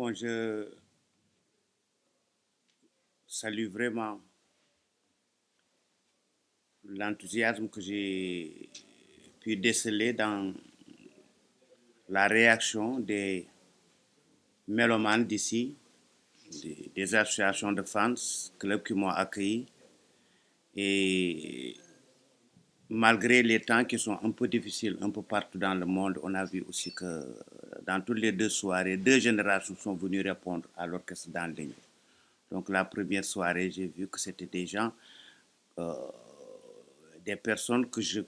Bon, je salue vraiment l'enthousiasme que j'ai pu déceler dans la réaction des mélomanes d'ici, des associations de fans, clubs qui m'ont accueilli. Et malgré les temps qui sont un peu difficiles un peu partout dans le monde, on a vu aussi que dans toutes les deux soirées, deux générations sont venues répondre à l'orchestre dans l'Union. Donc la première soirée, j'ai vu que c'était des gens, des personnes que je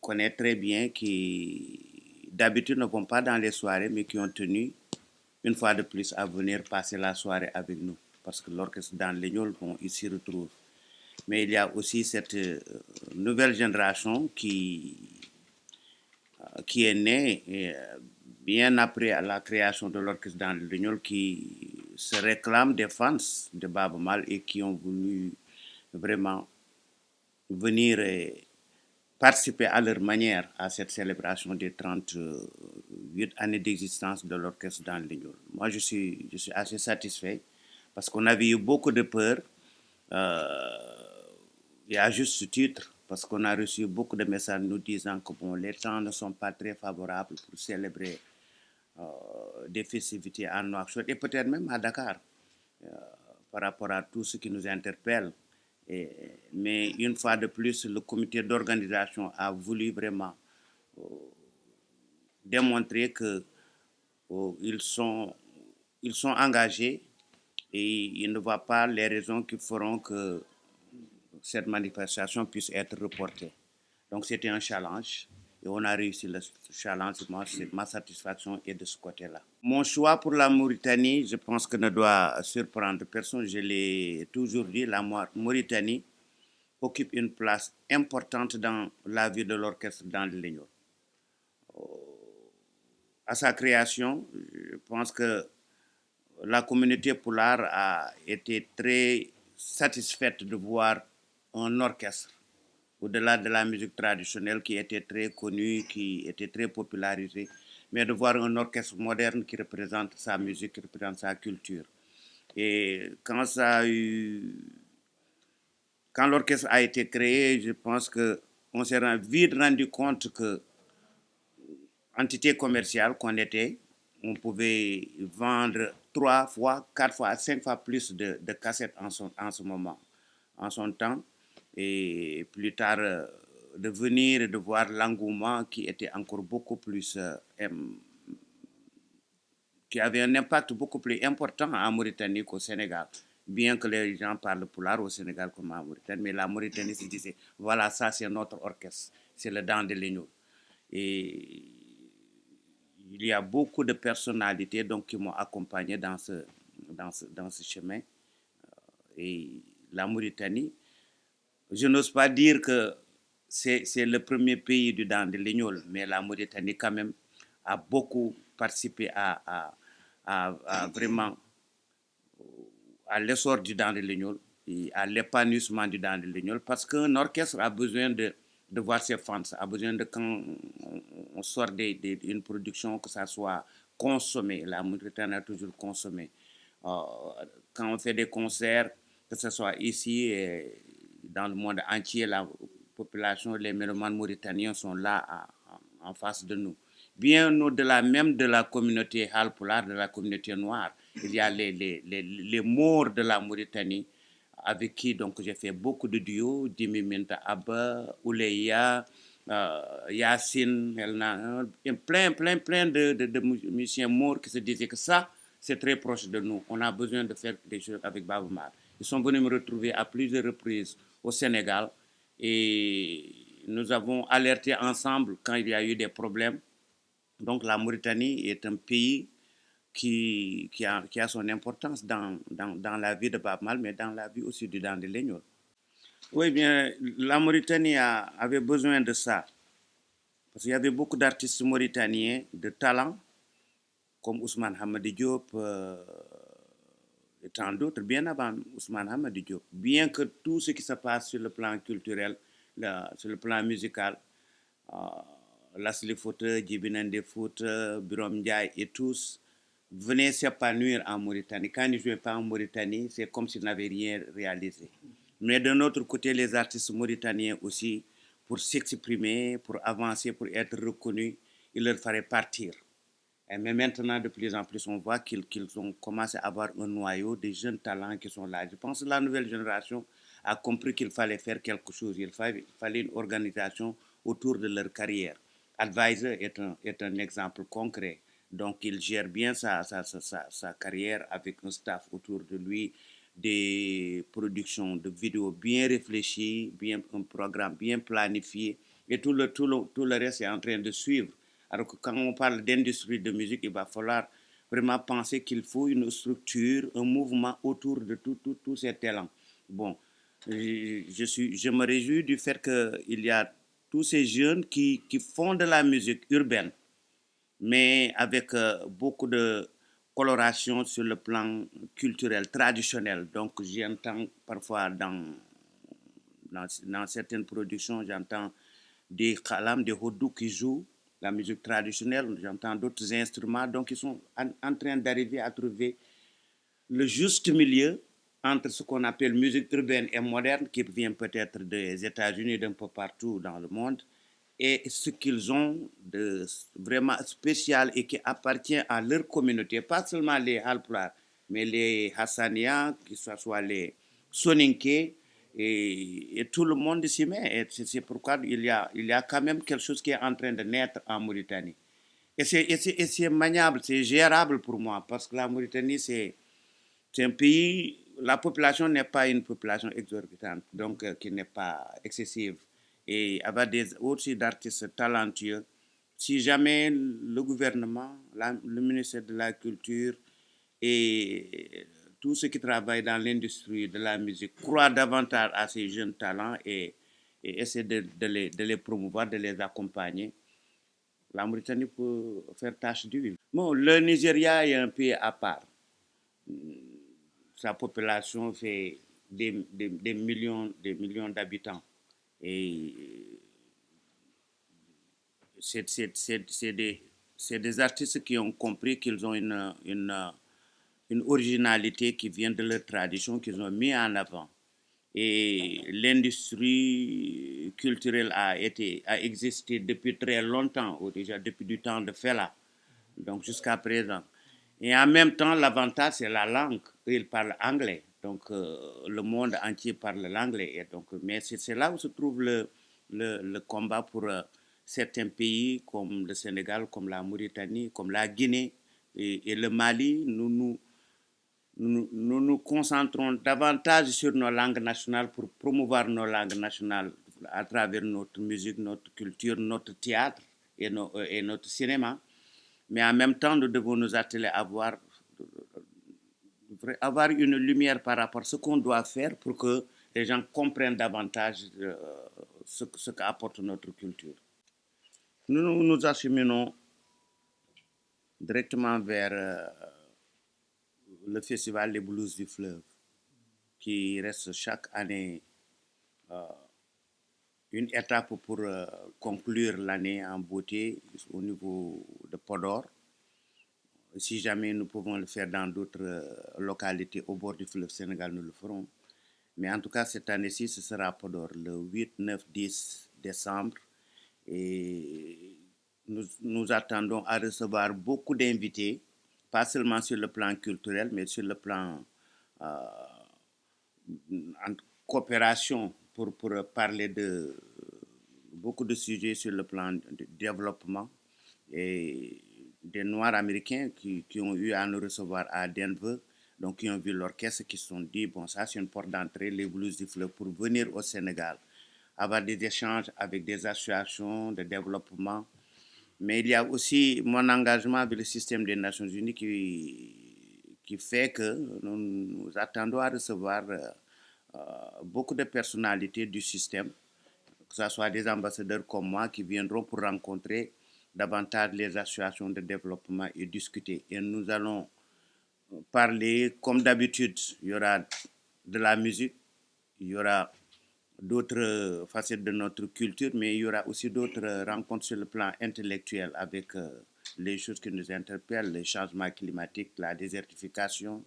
connais très bien, qui d'habitude ne vont pas dans les soirées, mais qui ont tenu une fois de plus à venir passer la soirée avec nous. Parce que l'orchestre dans l'Union, bon, il s'y retrouve. Mais il y a aussi cette nouvelle génération qui est née bien après la création de l'orchestre dans l'Union, qui se réclament des fans de Baaba Maal et qui ont voulu vraiment venir et participer à leur manière à cette célébration des 38 années d'existence de l'orchestre dans l'Union. Moi, je suis assez satisfait parce qu'on avait eu beaucoup de peur. Et à juste titre, parce qu'on a reçu beaucoup de messages nous disant que bon, les temps ne sont pas très favorables pour célébrer des festivités à Nouakchott et peut-être même à Dakar par rapport à tout ce qui nous interpelle. Mais une fois de plus, le comité d'organisation a voulu vraiment démontrer que ils sont, ils sont engagés et ils ne voient pas les raisons qui feront que cette manifestation puisse être reportée. Donc c'était un challenge et on a réussi le challenge. Moi, ma satisfaction est de ce côté-là. Mon choix pour la Mauritanie, je pense que ne doit surprendre personne. Je l'ai toujours dit, la Mauritanie occupe une place importante dans la vie de l'orchestre dans l'Union. À sa création, je pense que la communauté Poulard a été très satisfaite de voir un orchestre au-delà de la musique traditionnelle qui était très connue, qui était très popularisée, mais de voir un orchestre moderne qui représente sa musique, qui représente sa culture. Et quand l'orchestre a été créé, je pense qu'on s'est vite rendu compte que entité commerciale qu'on était, on pouvait vendre 3 fois, 4 fois, 5 fois plus de cassettes en ce moment, en son temps. Et plus tard, de venir et de voir l'engouement qui était encore beaucoup plus, qui avait un impact beaucoup plus important en Mauritanie qu'au Sénégal. Bien que les gens parlent Pulaar au Sénégal comme en Mauritanie, mais la Mauritanie se disait, voilà, ça c'est notre orchestre, c'est le dent de l'Union. Et il y a beaucoup de personnalités donc, qui m'ont accompagné dans ce chemin. Et la Mauritanie, je n'ose pas dire que c'est le premier pays du dent de l'Ignol, mais la Mauritanie quand même a beaucoup participé à vraiment à l'essor du dent de l'Ignol et à l'épanouissement du dent de l'Ignol parce qu'un orchestre a besoin de voir ses fans, a besoin de quand on sort d'une production que ça soit consommé. La Mauritanie a toujours consommé. Quand on fait des concerts, que ce soit ici et dans le monde entier, la population, les mélomanes mauritaniens sont là en face de nous. Bien au-delà même de la communauté Halpolar, de la communauté noire, il y a les Maures de la Mauritanie avec qui donc j'ai fait beaucoup de duos, Dimi Minta Abba, Ouleya, Yassine, plein de musiciens morts qui se disaient que ça, c'est très proche de nous. On a besoin de faire des choses avec Baaba Maal. Ils sont venus me retrouver à plusieurs reprises au Sénégal et nous avons alerté ensemble quand il y a eu des problèmes. Donc la Mauritanie est un pays qui a son importance dans la vie de Baaba Maal, mais dans la vie aussi du Dent de l'Ignol. Oui, bien, la Mauritanie avait besoin de ça. Parce qu'il y avait beaucoup d'artistes mauritaniens de talent, comme Ousmane Hamadi Diop et tant d'autres, bien avant Ousmane Hamadi Diop. Bien que tout ce qui se passe sur le plan culturel, sur le plan musical, Lasli Fouta, Djibinende Fouta, Birom Ndiaye et tous, venaient s'épanouir en Mauritanie. Quand ils ne jouaient pas en Mauritanie, c'est comme s'ils n'avaient rien réalisé. Mais de notre côté, les artistes mauritaniens aussi, pour s'exprimer, pour avancer, pour être reconnus, il leur fallait partir. Mais maintenant, de plus en plus, on voit qu'ils ont commencé à avoir un noyau de jeunes talents qui sont là. Je pense que la nouvelle génération a compris qu'il fallait faire quelque chose. Il fallait une organisation autour de leur carrière. Advisor est un exemple concret. Donc, il gère bien sa carrière avec un staff autour de lui, des productions de vidéos bien réfléchies, un programme bien planifié. Et tout le reste est en train de suivre. Alors que quand on parle d'industrie de musique, il va falloir vraiment penser qu'il faut une structure, un mouvement autour de tous ces talents. Bon, je me réjouis du fait qu'il y a tous ces jeunes qui font de la musique urbaine, mais avec beaucoup de coloration sur le plan culturel, traditionnel. Donc j'entends parfois dans certaines productions, j'entends des khalam, des hodou qui jouent la musique traditionnelle, j'entends d'autres instruments. Donc ils sont en train d'arriver à trouver le juste milieu entre ce qu'on appelle musique urbaine et moderne, qui vient peut-être des États-Unis, d'un peu partout dans le monde, et ce qu'ils ont de vraiment spécial et qui appartient à leur communauté, pas seulement les Halplar, mais les Hassaniens, que ce soit les Soninké, et tout le monde s'y met. Et c'est pourquoi il y a quand même quelque chose qui est en train de naître en Mauritanie. Et c'est maniable, c'est gérable pour moi, parce que la Mauritanie, c'est un pays, la population n'est pas une population exorbitante, donc qui n'est pas excessive. Et avec aussi d'artistes talentueux, si jamais le gouvernement, le ministère de la Culture et tous ceux qui travaillent dans l'industrie de la musique croient davantage à ces jeunes talents et essaient de les promouvoir, de les accompagner, la Mauritanie peut faire tâche d'huile. Bon, le Nigeria est un pays à part. Sa population fait des millions d'habitants. Et c'est des artistes qui ont compris qu'ils ont une originalité qui vient de leur tradition, qu'ils ont mis en avant. Et l'industrie culturelle a existé depuis très longtemps, ou déjà depuis du temps de Fela, donc jusqu'à présent. Et en même temps, l'avantage, c'est la langue. Ils parlent anglais. Donc, le monde entier parle l'anglais. Et donc, mais c'est là où se trouve le combat pour certains pays comme le Sénégal, comme la Mauritanie, comme la Guinée et le Mali. Nous concentrons davantage sur nos langues nationales pour promouvoir nos langues nationales à travers notre musique, notre culture, notre théâtre et notre cinéma. Mais en même temps, nous devons nous atteler à avoir une lumière par rapport à ce qu'on doit faire pour que les gens comprennent davantage ce qu'apporte notre culture. Nous nous acheminons directement vers le festival des blues du fleuve, qui reste chaque année une étape pour conclure l'année en beauté au niveau de Podor. Si jamais nous pouvons le faire dans d'autres localités au bord du fleuve Sénégal, nous le ferons. Mais en tout cas, cette année-ci, ce sera à Podor, le 8, 9, 10 décembre. Et nous attendons à recevoir beaucoup d'invités, pas seulement sur le plan culturel, mais sur le plan en coopération pour parler de beaucoup de sujets sur le plan de développement. Et des Noirs américains qui ont eu à nous recevoir à Denver, donc qui ont vu l'orchestre, qui se sont dit, bon, ça c'est une porte d'entrée, les blues du fleuve, pour venir au Sénégal, avoir des échanges avec des associations de développement. Mais il y a aussi mon engagement avec le système des Nations Unies qui fait que nous attendons à recevoir beaucoup de personnalités du système, que ce soit des ambassadeurs comme moi qui viendront pour rencontrer davantage les associations de développement et discuter. Et nous allons parler, comme d'habitude, il y aura de la musique, il y aura d'autres facettes de notre culture, mais il y aura aussi d'autres rencontres sur le plan intellectuel avec les choses qui nous interpellent, le changement climatique, la désertification,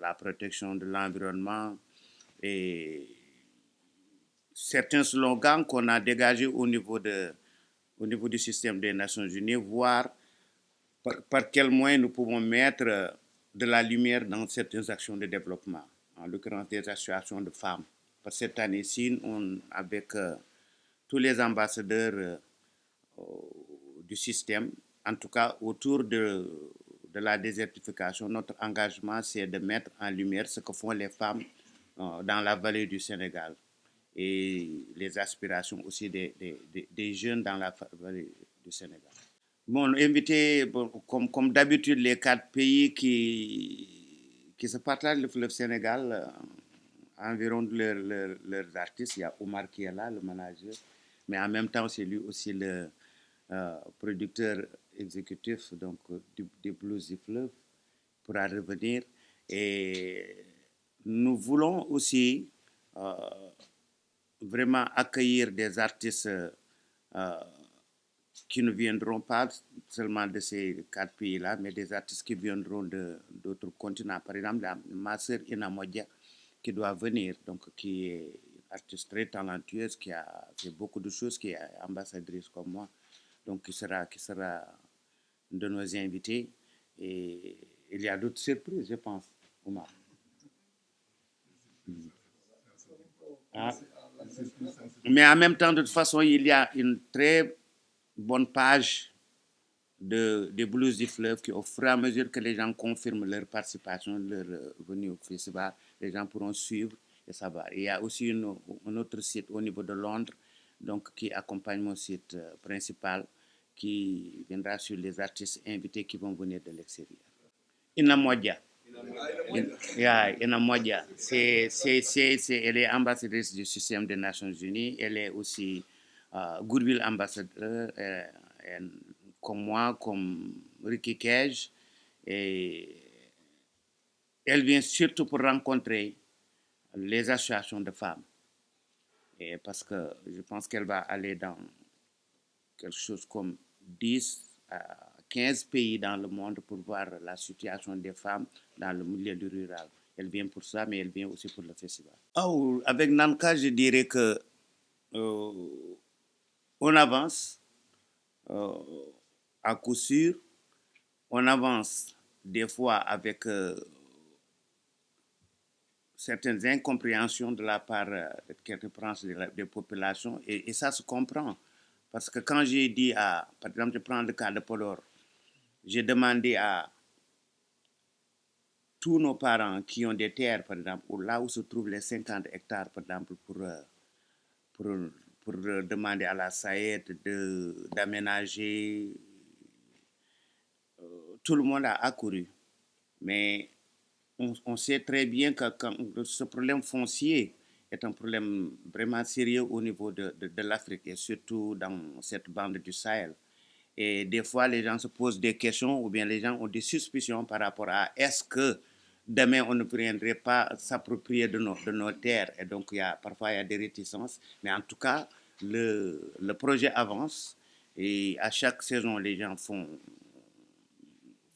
la protection de l'environnement et certains slogans qu'on a dégagés au niveau du système des Nations Unies, voir par quels moyens nous pouvons mettre de la lumière dans certaines actions de développement, en l'occurrence des associations de femmes. Parce que cette année-ci, avec tous les ambassadeurs du système, en tout cas autour de la désertification, notre engagement, c'est de mettre en lumière ce que font les femmes dans la vallée du Sénégal et les aspirations aussi des jeunes dans la vallée du Sénégal. Bon, invité, bon, comme d'habitude, les 4 pays qui se partagent le fleuve Sénégal, environ leurs artistes. Il y a Omar qui est là, le manager, mais en même temps, c'est lui aussi le producteur exécutif donc, des Blues du Fleuve, pourra revenir. Et nous voulons aussi vraiment accueillir des artistes qui ne viendront pas seulement de ces 4 pays-là, mais des artistes qui viendront d'autres continents. Par exemple, ma sœur Ina Modia, qui doit venir, donc qui est une artiste très talentueuse, qui a fait beaucoup de choses, qui est ambassadrice comme moi, donc qui sera de nos invités. Et il y a d'autres surprises, je pense, Omar. Ah. Mais en même temps, de toute façon, il y a une très bonne page des Blues du Fleuve qui, au fur et à mesure que les gens confirment leur participation, leur venue au festival, les gens pourront suivre et ça va. Il y a aussi un autre site au niveau de Londres, donc qui accompagne mon site principal, qui viendra sur les artistes invités qui vont venir de l'extérieur. Ina Modia. Ina Modia. Elle est ambassadrice du système des Nations Unies. Elle est aussi Goodwill ambassadeur, comme moi, comme Ricky Cage. Et elle vient surtout pour rencontrer les associations de femmes. Et parce que je pense qu'elle va aller dans quelque chose comme 10 à 15 pays dans le monde pour voir la situation des femmes dans le milieu du rural. Elle vient pour ça, mais elle vient aussi pour le festival. Oh, avec Nanka, je dirais que on avance à coup sûr. On avance des fois avec certaines incompréhensions de la part de quelques branches des populations et ça se comprend. Parce que quand j'ai dit par exemple, je prends le cas de Podor, j'ai demandé à tous nos parents qui ont des terres, par exemple, là où se trouvent les 50 hectares, par exemple, pour demander à la SAED d'aménager. Tout le monde a accouru. Mais on sait très bien que ce problème foncier est un problème vraiment sérieux au niveau de l'Afrique et surtout dans cette bande du Sahel. Et des fois, les gens se posent des questions ou bien les gens ont des suspicions par rapport à est-ce que demain on ne viendrait pas s'approprier de nos terres. Et donc, parfois, il y a des réticences. Mais en tout cas, le projet avance et à chaque saison, les gens font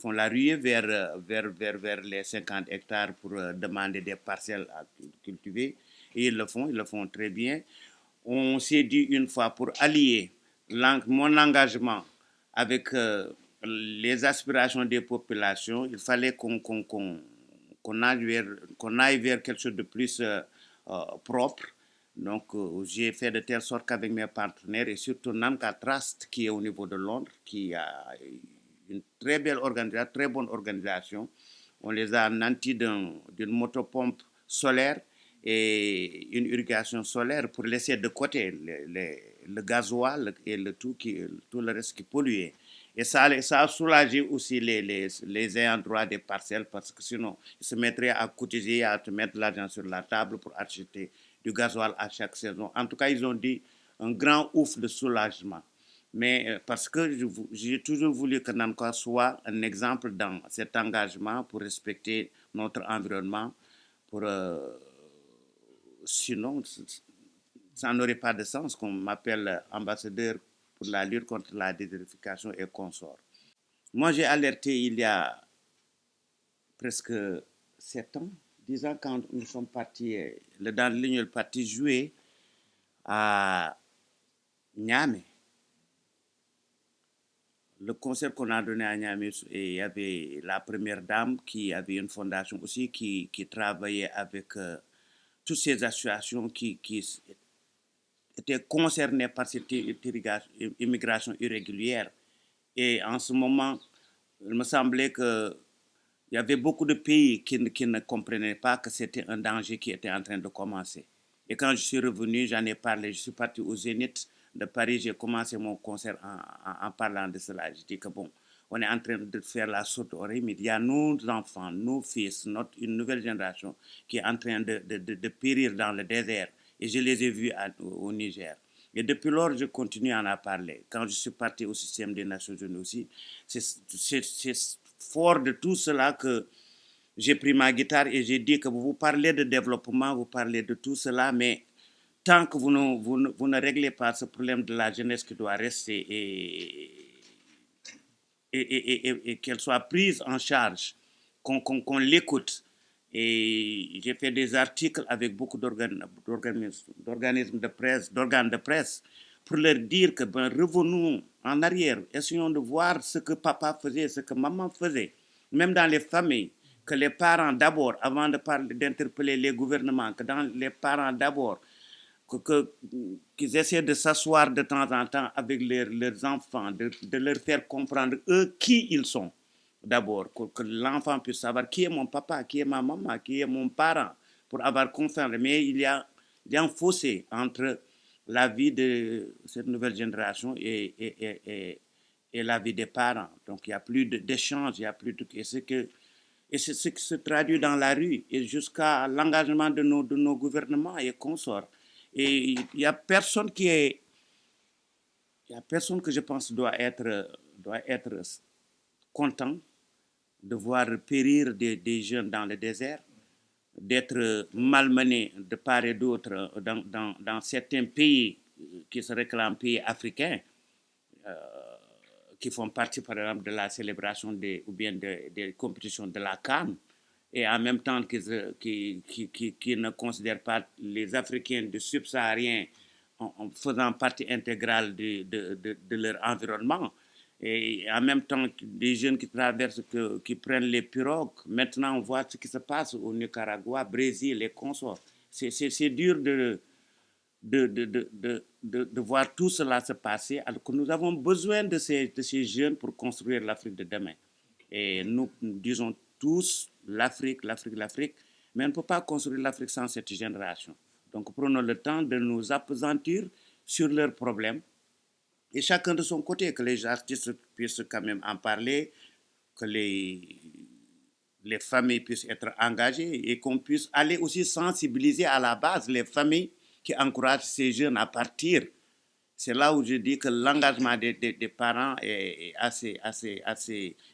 la ruée vers les 50 hectares pour demander des parcelles à cultiver. Et ils le font très bien. On s'est dit une fois pour allier mon engagement avec les aspirations des populations, il fallait qu'on aille vers quelque chose de plus propre. Donc, j'ai fait de telle sorte qu'avec mes partenaires et surtout Nanka Trust, qui est au niveau de Londres, qui a une très belle organisation, très bonne organisation, on les a nantis d'une motopompe solaire et une irrigation solaire pour laisser de côté le gasoil et tout le reste qui polluait. Et ça a soulagé aussi les ayants droit des parcelles parce que sinon, ils se mettraient à cotiser, à te mettre l'argent sur la table pour acheter du gasoil à chaque saison. En tout cas, ils ont dit un grand ouf de soulagement. Mais parce que j'ai toujours voulu que Nanka soit un exemple dans cet engagement pour respecter notre environnement, sinon, ça n'aurait pas de sens qu'on m'appelle ambassadeur pour la lutte contre la désertification et consorts. Moi, j'ai alerté il y a presque 7 ans, 10 ans, quand nous sommes partis, le dans l'Union est parti jouer à Niamey. Le concert qu'on a donné à Niamey, et il y avait la première dame qui avait une fondation aussi qui travaillait avec toutes ces associations qui étaient concernées par cette immigration irrégulière. Et en ce moment, il me semblait que il y avait beaucoup de pays qui ne comprenaient pas que c'était un danger qui était en train de commencer. Et quand je suis revenu, j'en ai parlé. Je suis parti au Zénith de Paris. J'ai commencé mon concert en parlant de cela. Je dis que bon, on est en train de faire la sourde oreille, mais il y a nos enfants, nos fils, une nouvelle génération qui est en train de périr dans le désert. Et je les ai vus au Niger. Et depuis lors, je continue à en parler. Quand je suis parti au système des Nations Unies aussi, c'est fort de tout cela que j'ai pris ma guitare et j'ai dit que vous parlez de développement, vous parlez de tout cela, mais tant que vous ne réglez pas ce problème de la jeunesse qui doit rester et qu'elle soit prise en charge, qu'on l'écoute. Et j'ai fait des articles avec beaucoup d'organes de presse pour leur dire que ben, revenons en arrière, essayons de voir ce que papa faisait, ce que maman faisait, même dans les familles, que les parents d'abord, avant de parler, d'interpeller les gouvernements, que dans les parents d'abord, qu'ils essaient de s'asseoir de temps en temps avec leurs enfants, de leur faire comprendre eux qui ils sont. D'abord, que l'enfant puisse savoir qui est mon papa, qui est ma maman, qui est mon parent, pour avoir confiance. Mais il y a un fossé entre la vie de cette nouvelle génération et la vie des parents. Donc il n'y a plus d'échange, il n'y a plus de... Et c'est ce qui se traduit dans la rue et jusqu'à l'engagement de nos gouvernements et consorts. Et il n'y a personne qui est, il y a personne que je pense doit être content de voir périr des jeunes dans le désert, d'être malmenés de part et d'autre dans certains pays qui se réclament pays africains, qui font partie par exemple de la célébration ou bien des compétitions de la CAN, et en même temps qui ne considèrent pas les Africains de subsahariens en faisant partie intégrale de leur environnement. Et en même temps, des jeunes qui traversent, qui prennent les pirogues. Maintenant, on voit ce qui se passe au Nicaragua, Brésil, les consorts. C'est dur de voir tout cela se passer, alors que nous avons besoin de ces jeunes pour construire l'Afrique de demain. Et nous disons tous l'Afrique, l'Afrique, l'Afrique, mais on ne peut pas construire l'Afrique sans cette génération. Donc prenons le temps de nous appesantir sur leurs problèmes, et chacun de son côté, que les artistes puissent quand même en parler, que les familles puissent être engagées et qu'on puisse aller aussi sensibiliser à la base les familles qui encouragent ces jeunes à partir. C'est là où je dis que l'engagement des parents est assez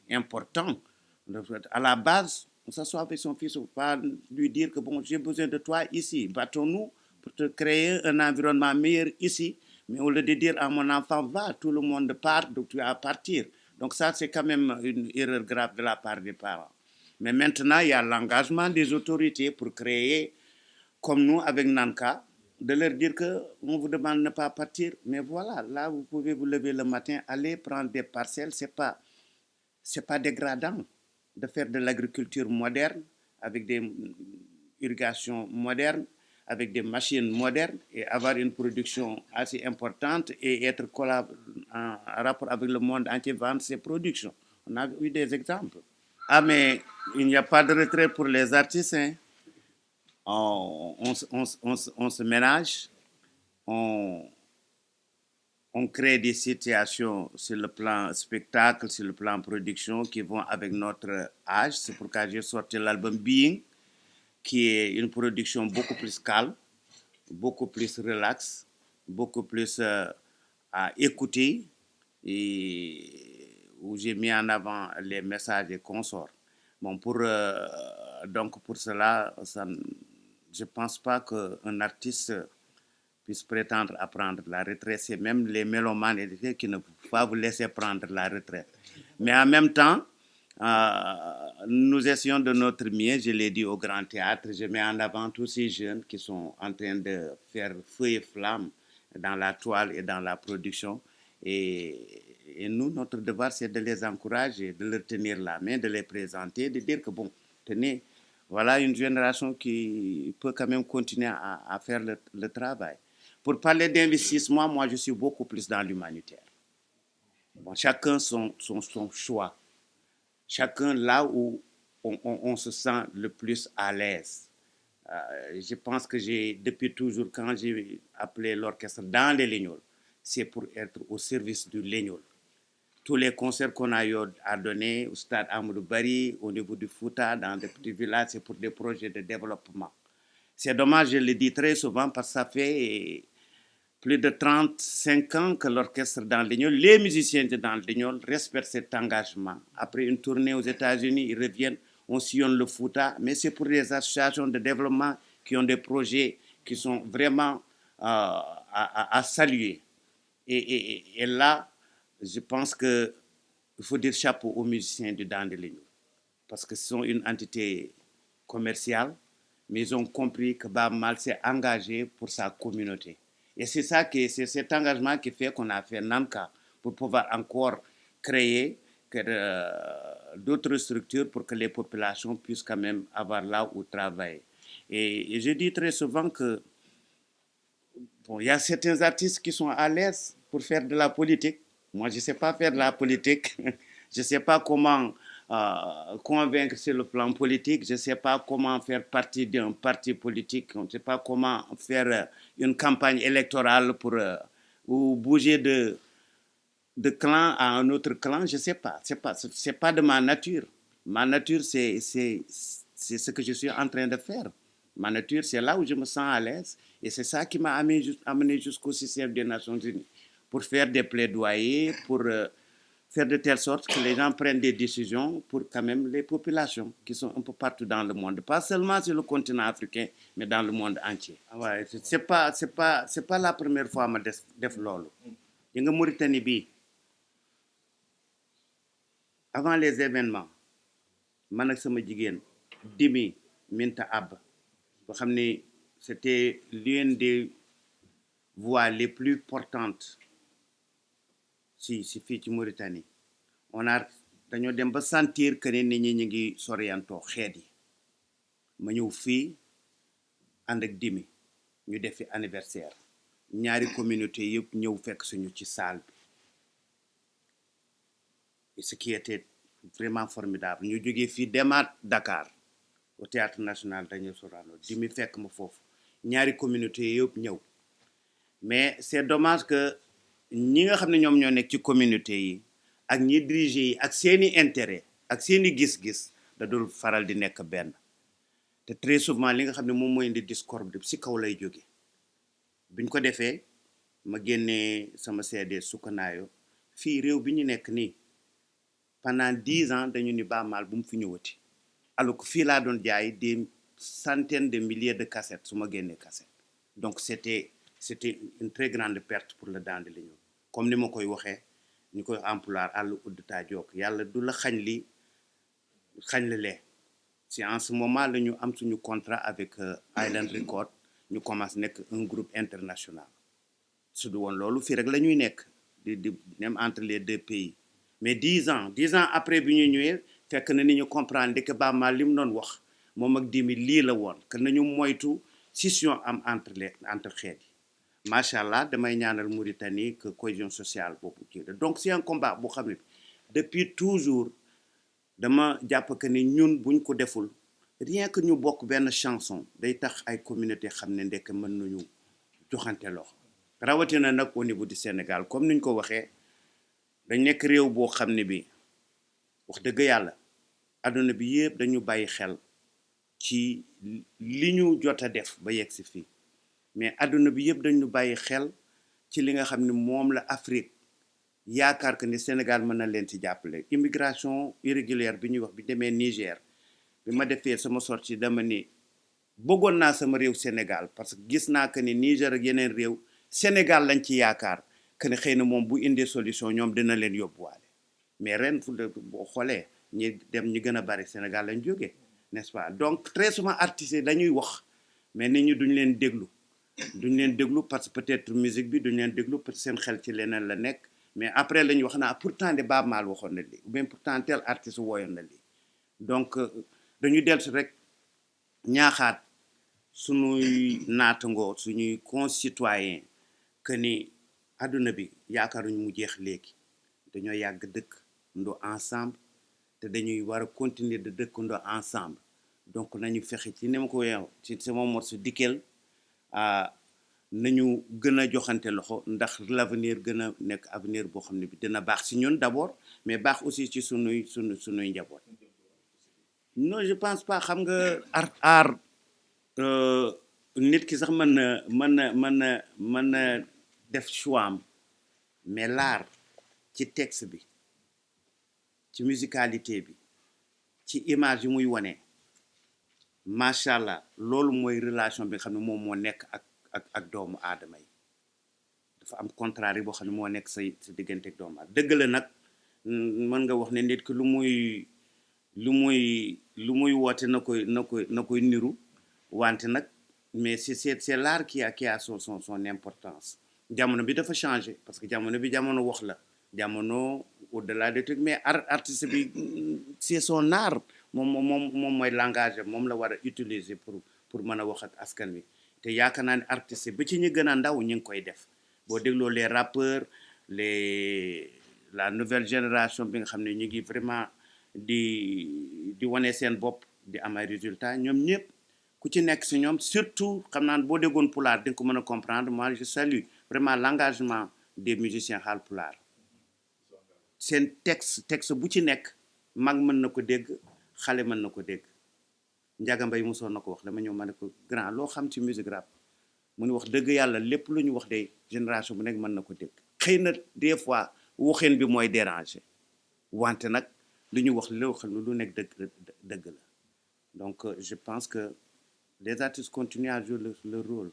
important. À la base, on s'assoit avec son fils, on va lui dire que bon, j'ai besoin de toi ici, battons-nous pour te créer un environnement meilleur ici. Mais au lieu de dire à mon enfant, va, tout le monde part, donc tu vas partir. Donc ça, c'est quand même une erreur grave de la part des parents. Mais maintenant, il y a l'engagement des autorités pour créer, comme nous avec Nanka, de leur dire qu'on vous demande de ne pas partir. Mais voilà, là, vous pouvez vous lever le matin, aller prendre des parcelles. C'est pas dégradant de faire de l'agriculture moderne avec des irrigations modernes, avec des machines modernes et avoir une production assez importante et être en rapport avec le monde entier, vendre ses productions. On a eu des exemples. Ah, mais il n'y a pas de retrait pour les artistes. Hein. On se ménage, on, on crée des situations sur le plan spectacle, sur le plan production qui vont avec notre âge. C'est pourquoi j'ai sorti l'album Being, qui est une production beaucoup plus calme, beaucoup plus relax, beaucoup plus à écouter et où j'ai mis en avant les messages et consorts. Bon, donc pour cela, je ne pense pas qu'un artiste puissent prétendre à prendre la retraite. C'est même les mélomanes et les qui ne peuvent pas vous laisser prendre la retraite. Mais en même temps, nous essayons de notre mieux, je l'ai dit au Grand Théâtre, je mets en avant tous ces jeunes qui sont en train de faire feu et flamme dans la toile et dans la production. Et nous, notre devoir, c'est de les encourager, de leur tenir la main, de les présenter, de dire que bon, tenez, voilà une génération qui peut quand même continuer à faire le travail. Pour parler d'investissement, moi, je suis beaucoup plus dans l'humanitaire. Bon, chacun son choix. Chacun là où on se sent le plus à l'aise. Je pense que depuis toujours, quand j'ai appelé l'orchestre dans les Lignoles, c'est pour être au service du Lignol. Tous les concerts qu'on a eu à donner au stade Amadou Barry, au niveau du Fouta, dans des petits villages, c'est pour des projets de développement. C'est dommage, je le dis très souvent, parce que ça fait plus de 35 ans que l'orchestre dans Lignol, les musiciens de dans Lignol respectent cet engagement. Après une tournée aux États-Unis, ils reviennent, on sillonne le Fouta, mais c'est pour des associations de développement qui ont des projets qui sont vraiment à saluer. Et là, je pense qu'il faut dire chapeau aux musiciens du Dan de Lignol, parce que ce sont une entité commerciale, mais ils ont compris que Bob Marley s'est engagé pour sa communauté. Et c'est cet engagement qui fait qu'on a fait Namka pour pouvoir encore créer d'autres structures pour que les populations puissent quand même avoir là où travailler. Et je dis très souvent que bon, il y a certains artistes qui sont à l'aise pour faire de la politique. Moi, je ne sais pas faire de la politique. Je ne sais pas comment convaincre sur le plan politique. Je ne sais pas comment faire partie d'un parti politique. Je ne sais pas comment faire une campagne électorale pour ou bouger de clan à un autre clan. Je ne sais pas. C'est pas de ma nature. Ma nature, c'est ce que je suis en train de faire. Ma nature, c'est là où je me sens à l'aise. Et c'est ça qui m'a amené jusqu'au système des Nations Unies. Pour faire des plaidoyers, pour faire de telle sorte que les gens prennent des décisions pour quand même les populations qui sont un peu partout dans le monde. Pas seulement sur le continent africain, mais dans le monde entier. Ouais, c'est pas la première fois que je def lolo. En Mauritanie, avant les événements, man ak sama jigéen Dimi Minta Abba boo xam ne c'était l'une des voix les plus portantes si fii ci Mauritanie dañoo dem ba sentir que ne nit ñi ñu ngi soriantoo xeet yi ma ñëw fii ànd ak Dimi ñu def fi anniversaire ñaari communauté yëpp ñëw fekk suñu ci salle bi et ce qui était vraiment formidable ñu jógee fii demaat Dakar au théâtre national Daniel Sorano Dimi fekk ma foofu ñaari communauté yëpp ñëw mais c'est dommage que ñi nga xam ne ñoom ñoo nekk ci communauté yi ak ñi diriger yi ak seeni intérêt ak seeni gis-gis da dul faral di nekk benn te très souvent li nga xam ne moom mooy indi discorde si kaw lay jóge biñ ko defee ma génnee sama CD Sukkanaayo fii réew bi ñu nekk nii pendant 10 ans dañu ni Baaba Maal bu mu fi ñëwati alors que fii laa doon jaay des centaines de milliers de cassettes su ma génnee cassette donc c'était une très grande perte pour le Dan de Lignol comme ni ma koy waxee ñu koy employer àll udd taa jokk yàlla du la xañ li xañ la lee c'est en ce moment la ñu am suñu contrat avec Island Record ñu commence nekk un groupe international su du woon loolu fii rek la ñuy nekk di même entre les deux pays mais 10 ans après bi ñu ñëwee fekk na ni ñu comprendre que Baaba Maal li mu doon wax moom ak Dimi lii la woon que nañu moytu scission am entre xeet yi macha allah damay ñaanal Mauritanie que cohésion sociale boobu kii la donc c'est un combat boo xam ne depuis toujours dama jàpp que ni ñun buñ ko deful rien que ñu bokk benn chanson day tax ay communauté xam ne ndekk mën nañu joxante loxo rawatina nag au niveau du Sénégal comme niñ ko waxee dañ nekk réew boo xam ne bi wax dëgg yàlla adduna bi yëpp dañu bàyyi xel ci li ñu jot a def ba yegg si fii mais adduna bi yëpp dañu bàyyi xel ci li nga xam ne moom la Afrique yaakaar que ni Sénégal mën na leen ci jàppale immigration irrégulière bi ñuy wax bi demee Niger bi ma defee sama sortie dama ni bëggoon naa sama réew Sénégal parce que gis naa que ni Niger ak yeneen réew Sénégal lañ ci yaakaar que ne xëy na moom bu indee solution ñoom dina leen yóbbuwaale mais ren fu boo xoolee ñi dem ñi gën a bari Sénégal lañ jógee n'est-ce pas donc très souvent artistes yi dañuy wax mais nit ñi duñ leen déglu parce que peut-être musique bi duñ leen déglu parce que seen xel ci leneen la nekk mais après la ñu wax naa pourtant de Baaba Maal waxoon na lii ou bien pourtant tel artiste woyoon na lii donc dañuy dellusi rek ñaaxaat suñuy naatangoo suñuy concitoyens que ni àdduna bi yaakaaruñ mu jeex léegi dañoo yàgg dëkk ndoo ensemble te dañuy war a continuer de dëkk ndoo ensemble donc nañu fexe ci ni ma ko yeew ci sama morceau Dikel nañu gën a joxante loxo ndax l'avenir gën a nekk avenir boo xam ne bi dina baax si ñun d'abord mais baax aussi ci sunuy njaboot non je pense pas xam nga art nit ki sax mën na def choix am mais l'art ci texte bi ci musicalité bi ci image yi muy wane macha allah loolu mooy relation bi nga xam ne moom moo nekk ak doomu aadama yi dafa am contraire boo xam ne moo nekk sa diggante ak doomu aadama dëgg la nag mën nga wax ne nit ki lu muy woote na koy niru wante nag mais c'est l'art qui a son importance jamono bi dafa changé parce que jamono bi jamono wax la jamono au-delà des trucs mais artiste bi c'est son art moom mooy langage moom la war a utiliser pour mën a wax ak askan wi te yaakaar naa ne artiste ba ci ñi gën a ndaw ñu ngi koy def boo dégloo les rappeurs la nouvelle génération bi nga xam ne ñu ngi vraiment di wane seen bopp di am ay résultats ñoom ñëpp ku ci nekk si ñoom surtout xam naa boo déggoon pulaar di nga ko mën a comprendre moi je salue vraiment l'engagement des musiciens haalpulaar seen texte bu ci nekk mag mën na ko dégg xale mën na ko dégg Njaga Mbay mosoon na ko wax dama ñëw ma ne ko grand loo xam ci musique rap mu ni wax dëgg yàlla lépp lu ñu wax de génération bu nekk mën na ko dégg xëy na des fois waxeen bi mooy déranger wante nag lu ñu wax loo xam ne lu nekk dëgg la donc je pense que les artistes continuent à jouer leur rôle.